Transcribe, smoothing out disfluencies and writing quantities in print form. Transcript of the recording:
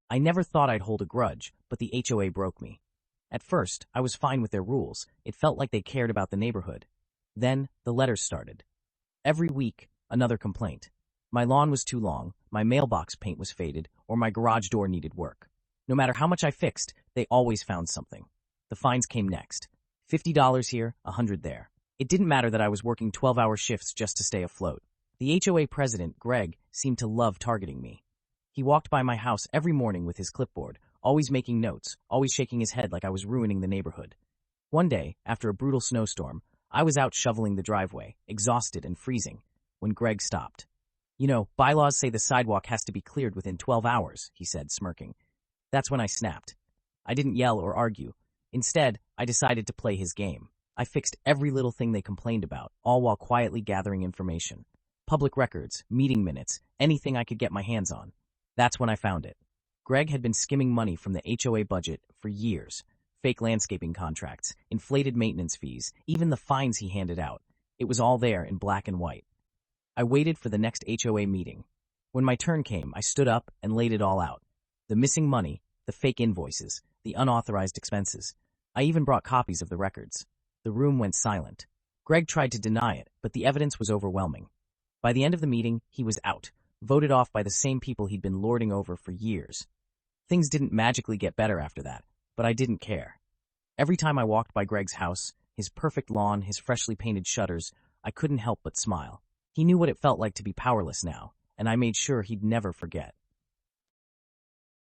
I never thought I'd hold a grudge, but the HOA broke me. At first, I was fine with their rules. It felt like they cared about the neighborhood. Then, the letters started. Every week, another complaint. My lawn was too long, my mailbox paint was faded, or my garage door needed work. No matter how much I fixed, they always found something. The fines came next. $50 here, $100 there. It didn't matter that I was working 12-hour shifts just to stay afloat. The HOA president, Greg, seemed to love targeting me. He walked by my house every morning with his clipboard, always making notes, always shaking his head like I was ruining the neighborhood. One day, after a brutal snowstorm, I was out shoveling the driveway, exhausted and freezing, when Greg stopped. "You know, bylaws say the sidewalk has to be cleared within 12 hours, he said, smirking. That's when I snapped. I didn't yell or argue. Instead, I decided to play his game. I fixed every little thing they complained about, all while quietly gathering information. Public records, meeting minutes, anything I could get my hands on. That's when I found it. Greg had been skimming money from the HOA budget for years. Fake landscaping contracts, inflated maintenance fees, even the fines he handed out. It was all there in black and white. I waited for the next HOA meeting. When my turn came, I stood up and laid it all out. The missing money, the fake invoices, the unauthorized expenses. I even brought copies of the records. The room went silent. Greg tried to deny it, but the evidence was overwhelming. By the end of the meeting, he was out, voted off by the same people he'd been lording over for years. Things didn't magically get better after that, but I didn't care. Every time I walked by Greg's house, his perfect lawn, his freshly painted shutters, I couldn't help but smile. He knew what it felt like to be powerless now, and I made sure he'd never forget.